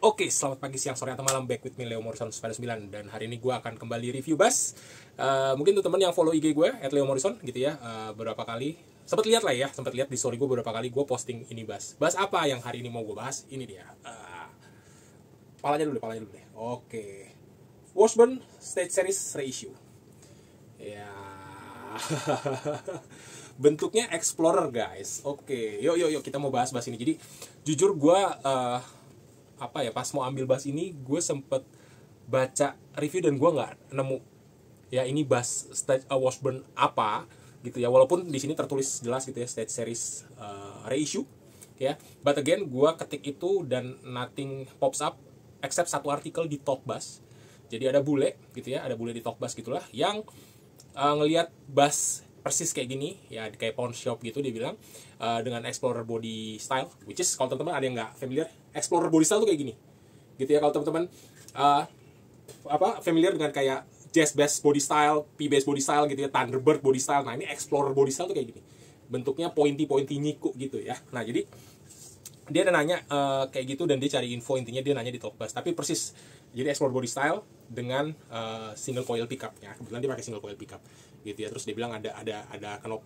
Oke, selamat pagi, siang, sore, atau malam. Back with me, Leo Morrison Sepeda 9. Dan hari ini gue akan kembali review bass. Mungkin tuh teman yang follow IG gue @leo_morrison gitu ya, beberapa kali sempat lihat lah ya, sempat lihat di story gue beberapa kali gue posting ini bass. Bass apa yang hari ini mau gue bahas? Ini dia. Palanya dulu deh. Oke. Washburn Stage Series Reissue. Ya. Bentuknya Explorer, guys. Oke. Yuk kita mau bahas bass ini. Jadi jujur gue pas mau ambil bass ini gue sempet baca review dan gue nggak nemu ya ini bass stage Washburn apa gitu ya, walaupun di sini tertulis jelas gitu ya stage series reissue ya, but again gue ketik itu dan nothing pops up except satu artikel di Talkbass. Jadi ada bule gitu ya, ada bule di Talkbass gitulah yang ngelihat bass persis kayak gini ya, kayak pawn shop gitu dia bilang, dengan Explorer body style, which is kalau teman-teman ada yang nggak familiar, Explorer body style tuh kayak gini gitu ya. Kalau teman-teman familiar dengan kayak Jazz Bass body style, P Bass body style gitu ya, Thunderbird body style, nah ini Explorer body style tuh kayak gini, bentuknya pointy nyiku gitu ya. Nah jadi dia ada nanya kayak gitu dan dia cari info, intinya dia nanya di Talkbass, tapi persis jadi Explorer body style dengan single coil pickupnya, kebetulan dia pakai single coil pickup gitu ya. Terus dia bilang ada knop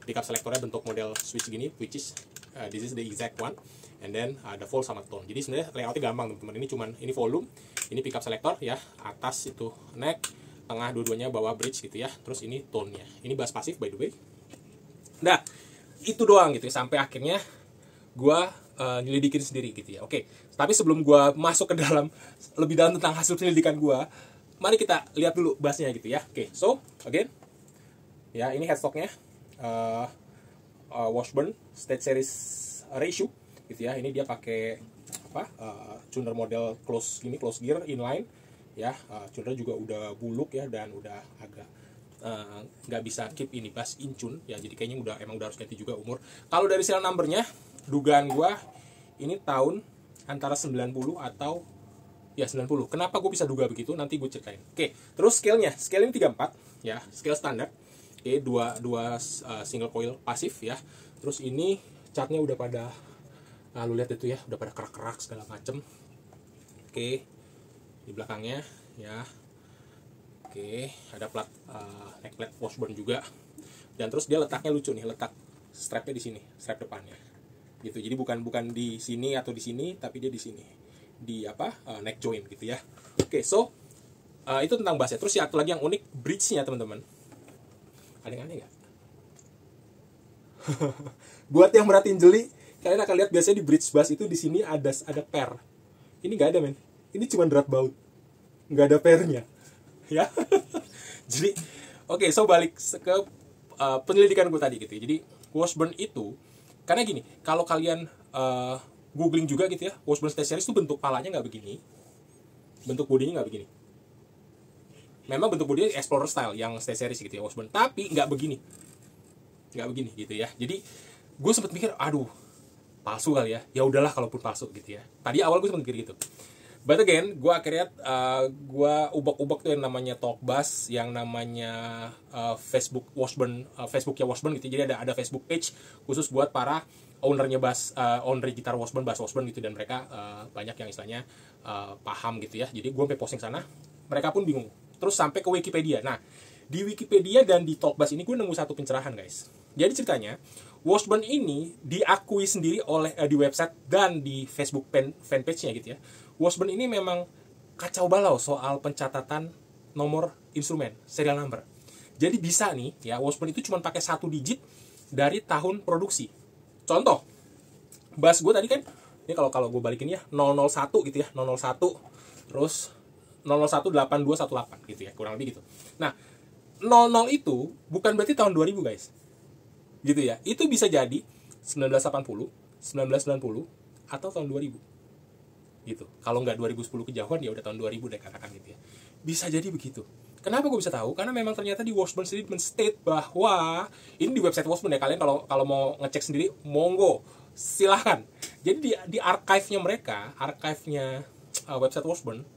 pickup selectornya bentuk model switch gini, which is this is the exact one, and then ada volt sama tone. Jadi sebenarnya layoutnya gampang teman-teman, ini volume, ini pickup selector ya, atas itu neck, tengah dua-duanya bawah bridge gitu ya, terus ini tone-nya, ini bass pasif by the way. Nah itu doang gitu ya, sampai akhirnya gue nyelidikin sendiri gitu ya. Oke, tapi sebelum gue masuk ke dalam lebih dalam tentang hasil penyelidikan gue, mari kita lihat dulu bassnya gitu ya. Oke, so again ya, ini headstocknya Washburn Stage Series Reissue gitu ya. Ini dia pakai tuner model close gear inline ya. Tuner juga udah buluk ya, dan udah agak nggak bisa keep ini bass in tune ya, jadi kayaknya emang udah harus ganti juga umur. Kalau dari serial numbernya, dugaan gua ini tahun antara 90 atau ya 90. Kenapa gue bisa duga begitu? Nanti gue ceritain. Oke, terus scale ini 34 ya, scale standar. Oke, dua single coil pasif ya. Terus ini catnya udah pada, lu lihat itu ya, udah pada kerak-kerak segala macem. Oke, di belakangnya ya. Oke, ada plat neck plate Washburn juga. Dan terus dia letaknya lucu nih, letak strapnya di sini, strap depannya. Gitu. Jadi bukan di sini atau di sini, tapi dia di sini. Di neck joint gitu ya. Oke, so itu tentang bassnya. Terus satu lagi yang unik, bridge-nya teman-teman. Ada yang aneh nggak? Buat yang merhatiin jeli, kalian akan lihat biasanya di bridge bass itu di sini ada pair. Ini nggak ada, men. Ini cuma drat baut, nggak ada pairnya. Ya. Jadi oke, so balik ke penyelidikan gue tadi gitu ya. Jadi Washburn itu, karena gini, kalau kalian googling juga gitu ya, Washburn Stage Series itu bentuk palanya nggak begini, bentuk bodinya nggak begini. Memang bentuk bodinya Explorer style yang Stage Series gitu ya Washburn, tapi nggak begini gitu ya. Jadi gue sempet mikir, aduh palsu kali ya. Ya udahlah kalaupun palsu gitu ya. Tadi awal gue sempet mikir gitu. But again, gue akhirnya gue ubek-ubek tuh yang namanya Talkbass, yang namanya Facebook Washburn, Facebooknya Washburn gitu. Jadi ada Facebook page khusus buat para ownernya bass, owner gitar Washburn, bass Washburn gitu, dan mereka banyak yang istilahnya paham gitu ya. Jadi gue sampai posting sana, mereka pun bingung. Terus sampai ke Wikipedia. Nah di Wikipedia dan di Talkbass ini gue nemu satu pencerahan, guys. Jadi ceritanya Washburn ini diakui sendiri oleh di website dan di Facebook fanpage-nya gitu ya. Washburn ini memang kacau balau soal pencatatan nomor instrumen, serial number. Jadi bisa nih ya, Washburn itu cuma pakai 1 digit dari tahun produksi. Contoh, bass gue tadi kan, ini kalau gue balikin ya, 001 gitu ya, 001, terus 0018218 gitu ya, kurang lebih gitu. Nah, 00 itu bukan berarti tahun 2000, guys. Gitu ya. Itu bisa jadi 1980, 1990, atau tahun 2000. Gitu. Kalau nggak 2010 kejauhan, ya udah tahun 2000 deh katakan gitu ya. Bisa jadi begitu. Kenapa gue bisa tahu? Karena memang ternyata di Washburn sendiri men-state bahwa ini di website Washburn ya, kalian kalau mau ngecek sendiri monggo silahkan. Jadi di archive-nya mereka, archive-nya website Washburn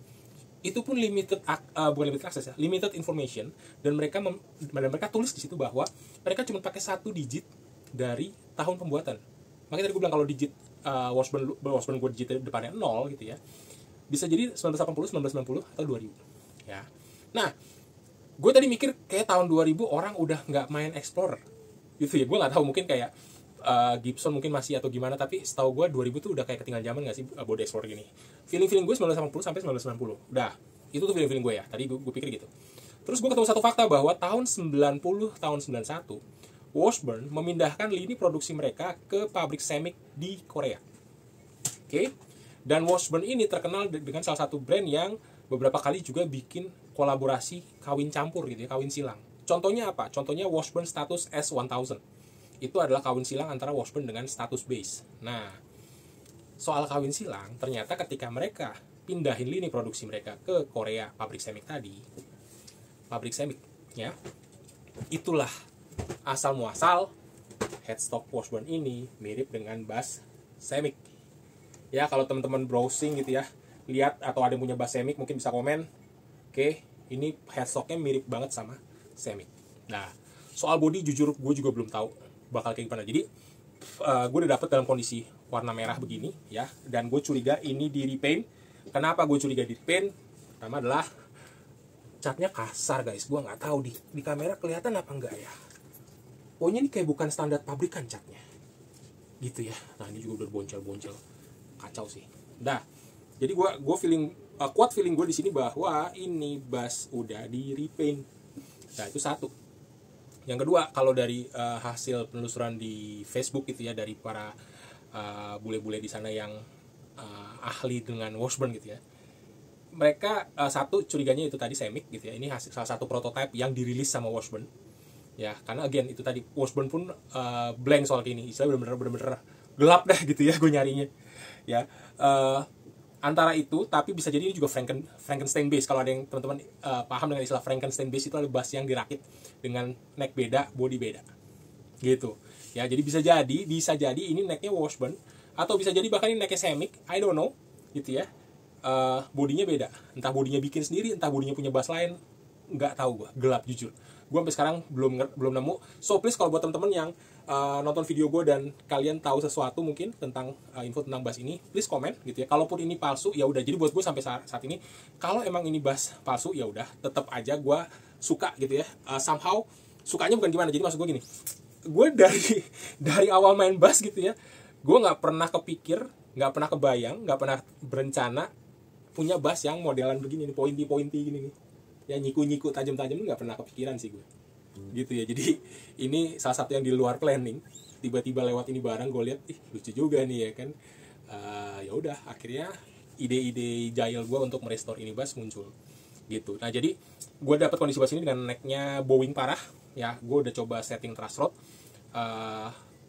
itu pun bukan limited access ya, limited information, dan mereka tulis di situ bahwa mereka cuma pakai 1 digit dari tahun pembuatan. Makanya tadi gue bilang kalau digit Washburn gue digit depannya 0 gitu ya, bisa jadi 1980, 1990 atau 2000 ya. Nah, gue tadi mikir kayak tahun 2000 orang udah nggak main Explorer gitu ya. Gue nggak tahu, mungkin kayak Gibson mungkin masih atau gimana, tapi setahu gue 2000 tuh udah kayak ketinggalan zaman nggak sih body Explorer gini. Feeling gue 1980 sampai 1990 udah, itu tuh feeling gue ya. Tadi gue pikir gitu. Terus gue ketemu satu fakta bahwa tahun 90, tahun 91 Washburn memindahkan lini produksi mereka ke pabrik Semic di Korea. Oke. Dan Washburn ini terkenal dengan salah satu brand yang beberapa kali juga bikin kolaborasi kawin campur gitu ya, kawin silang. Contohnya apa? Contohnya Washburn Status S1000. Itu adalah kawin silang antara Washburn dengan Status Base. Nah, soal kawin silang, ternyata ketika mereka pindahin lini produksi mereka ke Korea, pabrik Semic tadi, pabrik Semic ya, itulah asal muasal headstock Washburn ini mirip dengan bass Semic. Ya, kalau teman-teman browsing gitu ya, lihat atau ada yang punya bass Semic mungkin bisa komen. Oke, ini headstocknya mirip banget sama Semic. Nah, soal body jujur gue juga belum tahu bakal kayak gimana. Jadi gue udah dapet dalam kondisi warna merah begini ya, dan gue curiga ini di repaint. Kenapa gue curiga di repaint? Pertama adalah catnya kasar guys. Gue nggak tahu di kamera kelihatan apa enggak ya. Pokoknya ini kayak bukan standar pabrikan catnya gitu ya. Nah, ini juga udah boncel-boncel, kacau sih. Nah, jadi gue feeling kuat feeling gue di sini bahwa ini bass udah di repaint. Nah, itu satu. Yang kedua, kalau dari hasil penelusuran di Facebook gitu ya, dari para bule-bule di sana yang ahli dengan Washburn gitu ya, mereka satu curiganya itu tadi Semic gitu ya. Ini hasil salah satu prototipe yang dirilis sama Washburn ya, karena again itu tadi Washburn pun blank soal ini, istilah bener-bener gelap dah gitu ya gue nyarinya ya. Antara itu, tapi bisa jadi ini juga Frankenstein bass. Kalau ada yang teman-teman paham dengan istilah Frankenstein bass, itu adalah bass yang dirakit dengan neck beda, body beda gitu ya. Jadi bisa jadi ini necknya Washburn, atau bisa jadi bahkan ini necknya Semic, I don't know gitu ya. Bodinya beda, entah bodinya bikin sendiri, entah bodinya punya bass lain, nggak tahu gue, gelap jujur. Gue sampai sekarang belum nemu. So please, kalau buat teman-teman yang nonton video gue dan kalian tahu sesuatu mungkin tentang info tentang bass ini, please komen gitu ya. Kalaupun ini palsu ya udah. Jadi buat gue sampai saat ini, kalau emang ini bass palsu ya udah, tetap aja gue suka gitu ya. Somehow sukanya bukan gimana. Jadi maksud gue gini, gue dari awal main bass gitu ya, gue nggak pernah kepikir, nggak pernah kebayang, nggak pernah berencana punya bass yang modelan begini nih, pointy gini nih ya, nyiku tajam-tajam, nggak pernah kepikiran sih gue gitu ya. Jadi ini salah satu yang di luar planning, tiba-tiba lewat ini barang gue lihat, lucu juga nih ya kan. Ya udah, akhirnya ide-ide jahil gue untuk merestore ini bass muncul gitu. Nah, jadi gue dapet kondisi bass ini dengan necknya bowing parah ya. Gue udah coba setting truss rod,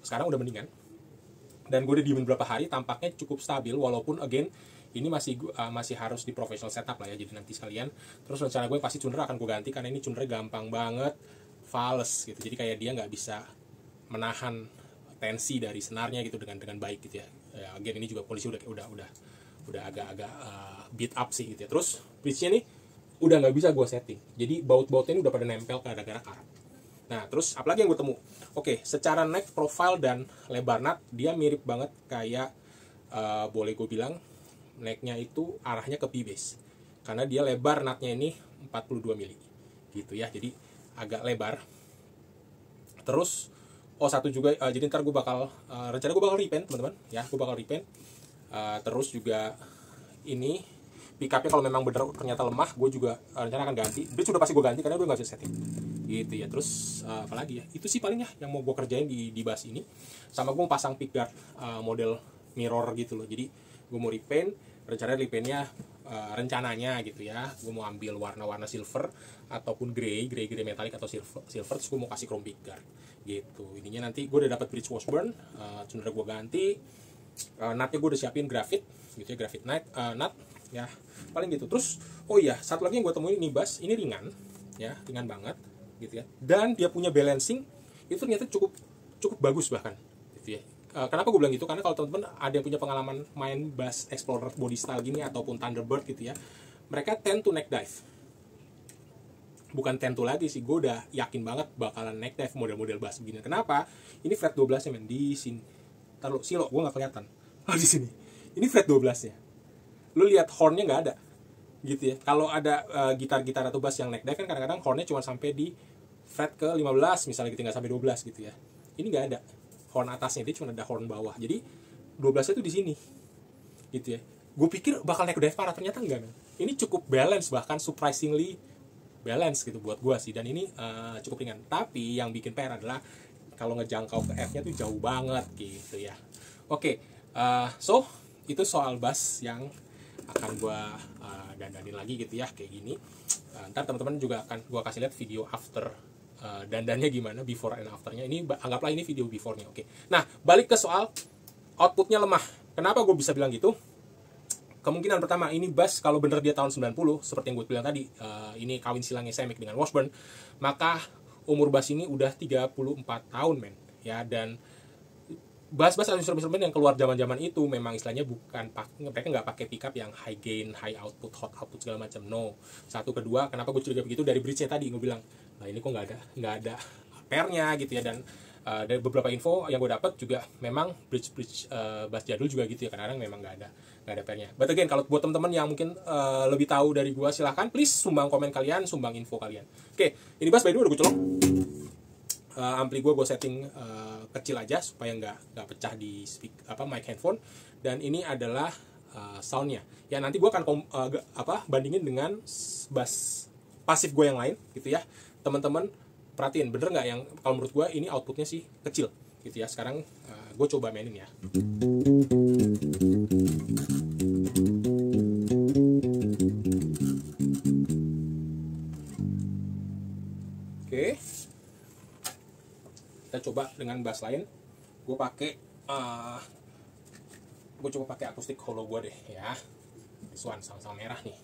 sekarang udah mendingan, dan gue udah diemin beberapa hari, tampaknya cukup stabil, walaupun again ini masih harus di professional setup lah ya. Jadi nanti sekalian, terus rencana gue pasti cundra akan gue ganti, karena ini cundra gampang banget fals gitu. Jadi kayak dia nggak bisa menahan tensi dari senarnya gitu dengan baik gitu ya. Again ini juga polisi udah agak-agak beat up sih gitu ya. Terus bridge-nya nih udah nggak bisa gue setting, jadi baut-bautnya ini udah pada nempel gara-gara karat. Nah, terus apalagi yang gue temu? Oke, secara neck profile dan lebar nut dia mirip banget kayak boleh gue bilang necknya itu arahnya ke P-Bass, karena dia lebar nutnya ini 42 mili gitu ya, jadi agak lebar. Terus satu juga, jadi ntar gue bakal rencana gue bakal repaint teman-teman ya, gue bakal repaint. Terus juga ini pickupnya kalau memang bener ternyata lemah, gue juga rencana akan ganti. Bridge sudah pasti gue ganti karena gue nggak bisa setting gitu ya. Terus apalagi ya, itu sih paling ya yang mau gue kerjain di bass ini. Sama gue mau pasang pickguard model mirror gitu loh. Jadi gue mau repaint, rencananya gitu ya, gue mau ambil warna-warna silver ataupun grey metallic atau silver, terus gue mau kasih chrome pickguard gitu. Ininya nanti gue udah dapat bridge Washburn, sebenarnya gue ganti. Nutnya gue udah siapin grafit gitu ya, grafit nut ya, paling gitu. Terus satu lagi yang gue temuin, ini bass ini ringan ya, ringan banget gitu ya, dan dia punya balancing itu ternyata cukup bagus bahkan gitu ya. Kenapa gue bilang gitu? Karena kalau teman-teman ada yang punya pengalaman main bass Explorer body style gini ataupun Thunderbird gitu ya, mereka tend to neck dive. Bukan tend to lagi sih, gue udah yakin banget bakalan neck dive model-model bass begini. Kenapa? Ini fret 12 nya men, di sini. Taruh silo, gue nggak kelihatan. Oh, di sini. Ini fret 12 ya. Lu lihat hornnya nggak ada. Gitu ya. Kalau ada gitar-gitar atau bass yang neck deck kan kadang-kadang hornnya cuma sampai di fret ke 15 misalnya gitu, nggak sampai 12 gitu ya. Ini nggak ada. Horn atasnya, dia cuma ada horn bawah. Jadi 12-nya tuh di sini. Gitu ya. Gue pikir bakal neck deck parah, ternyata enggak, man. Ini cukup balance, bahkan surprisingly balance gitu buat gue sih. Dan ini cukup ringan. Tapi yang bikin PR adalah kalau ngejangkau ke F-nya tuh jauh banget gitu ya. Oke, so itu soal bass yang akan gue dandanin lagi gitu ya, kayak gini. Ntar teman-teman juga akan gue kasih lihat video after dandannya gimana, before and afternya. Ini anggaplah ini video before-nya. Oke. Nah, balik ke soal outputnya lemah. Kenapa gue bisa bilang gitu? Kemungkinan pertama, ini bass kalau bener dia tahun 90, seperti yang gue bilang tadi, ini kawin silangnya Semic dengan Washburn, maka umur bass ini udah 34 tahun, men. Ya, dan bass-bass atau instrumen-instrumen yang keluar zaman-zaman itu memang istilahnya bukan, mereka nggak pakai pickup yang high gain, high output, hot output segala macam. No. Satu, kedua, kenapa gue curiga begitu, dari bridge-nya tadi gue bilang, nah ini kok nggak ada pair-nya gitu ya. Dan dari beberapa info yang gue dapat juga memang bridge bass jadul juga gitu ya, kadang-kadang memang nggak ada pair-nya. But again, kalau buat teman-teman yang mungkin lebih tahu dari gue, silahkan please sumbang komen kalian, sumbang info kalian. Oke, ini bass by the way udah gue colok. Ampli gue setting kecil aja supaya nggak pecah di mic handphone. Dan ini adalah soundnya. Ya nanti gue akan bandingin dengan bass pasif gue yang lain gitu ya. Teman-teman perhatiin bener nggak yang kalau menurut gue ini outputnya sih kecil gitu ya. Sekarang gue coba mainin ya. Oke. Kita coba dengan bass lain. Gue coba pakai akustik hollow gue deh ya. This one sama-sama merah nih.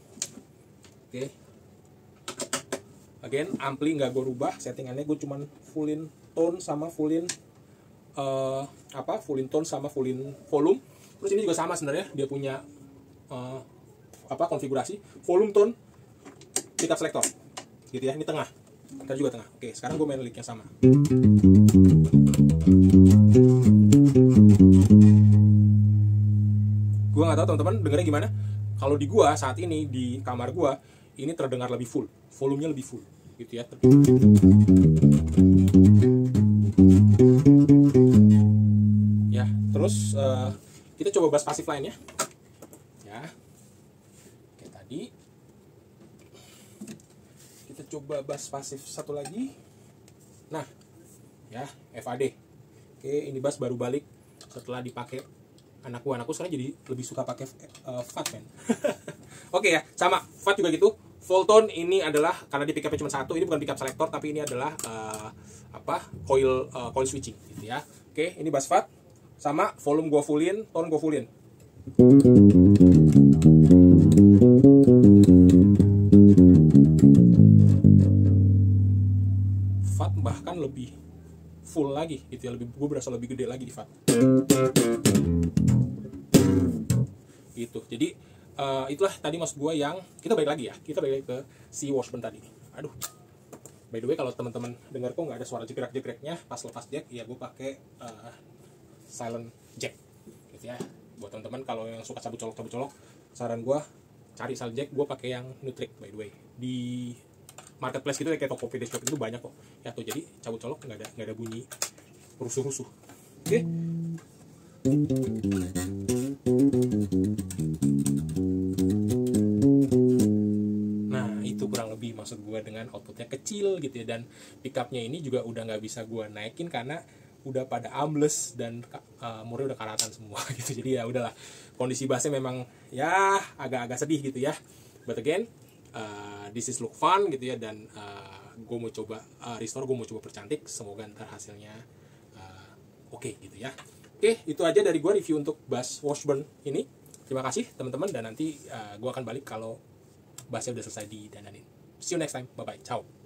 Oke. Again, ampli nggak gue rubah, settingannya gue cuman fullin tone sama fullin tone sama fullin volume. Terus ini juga sama sebenarnya, dia punya konfigurasi volume, tone, pickup selector gitu ya. Ini tengah, kita juga tengah. Oke, sekarang gue main licknya sama. Gue nggak tahu teman-teman dengernya gimana. Kalau di gua saat ini di kamar gua ini terdengar lebih full, volumenya lebih full gitu ya. Ya, terus kita coba bass pasif lainnya. Ya. Kayak tadi. Kita coba bass pasif satu lagi. Nah, ya, FAD. Oke, ini bass baru balik setelah dipakai anakku sekarang jadi lebih suka pakai fat, man. Oke ya, sama fat juga gitu. Full tone ini adalah karena di pickupnya cuma satu, ini bukan pickup selector tapi ini adalah coil switching gitu ya. Oke, ini bass fat sama volume gua fullin, tone gua fullin. Fat bahkan lebih full lagi gitu ya, gue berasa lebih gede lagi di fat. Gitu. Jadi itulah tadi maksud gue yang kita balik lagi ke si Washburn tadi. Aduh, by the way kalau teman-teman dengar kok nggak ada suara jegrek-jegreknya pas lepas jack, ya gue pakai silent jack gitu ya. Buat teman-teman kalau yang suka cabut colok, saran gue cari silent jack. Gue pakai yang Nutric by the way. Di marketplace gitu kayak Tokopedia Shop itu banyak kok ya tuh. Jadi cabut colok nggak ada bunyi rusuh-rusuh. Oke. Nah itu kurang lebih maksud gue dengan outputnya kecil gitu ya. Dan pickupnya ini juga udah nggak bisa gue naikin karena udah pada ambles dan murnya udah karatan semua gitu. Jadi ya udahlah, kondisi bassnya memang ya agak-agak sedih gitu ya. But again, this is look fun gitu ya. Dan gue mau coba restore, gue mau coba percantik. Semoga ntar hasilnya oke gitu ya. Oke, itu aja dari gue review untuk bass Washburn ini. Terima kasih teman-teman, dan nanti gue akan balik kalau bassnya udah selesai didandanin. See you next time, bye bye, ciao.